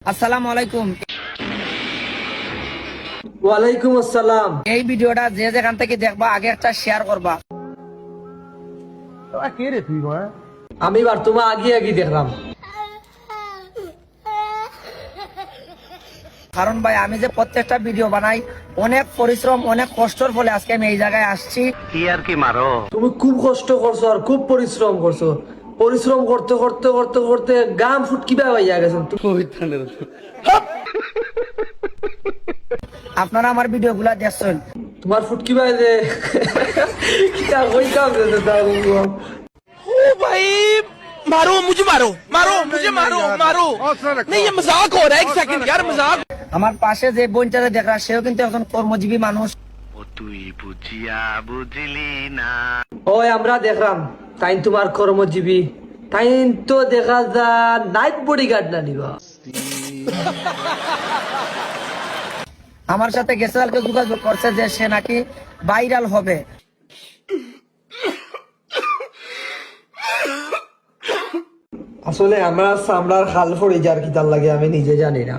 আসসালামু আলাইকুম। ওয়ালাইকুম আসসালাম। এই ভিডিওটা যে যেখান থেকে দেখবা আগে একটা শেয়ার করবা, কে রে তুই মা? আমি তোমার আগে আগে দেখলাম। কারণ ভাই আমি যে প্রত্যেকটা ভিডিও বানাই অনেক পরিশ্রম অনেক কষ্টর ফলে আজকে আমি এই জায়গায় আসছি। তুমি খুব কষ্ট করছো আর খুব পরিশ্রম করছো। পরিশ্রম করতে করতে করতে করতে গাম ফুটকি বাইয়া গেছেন। আপনারা আমার ভিডিও গুলা দেখছেন, তোমার ফুটকি বাই যে কিটা কইতাম যে দাও। भाई मारो मुझे मारो मारो मुझे मारो मारो नहीं ये मजाक हो रहा है। एक सेकंड यार मजाक। আমার পাশে যে বোনটারে দেখা সেও কিন্তু এখন কর্মজীবী মানুষ। তুই বুঝিয়া বুঝলি না। ওই আমরা দেখলাম তাই তোমার কর্মজীবী, তাই তো দেখা যা নাইট বডিগার্ড না নিবা। আমার সাথে গেছে কালকে যোগাযোগ করছে যে সে নাকি ভাইরাল হবে। আসলে আমরা সামলার হাল ফড়ি যার কি তার লাগে আমি নিজে জানি না।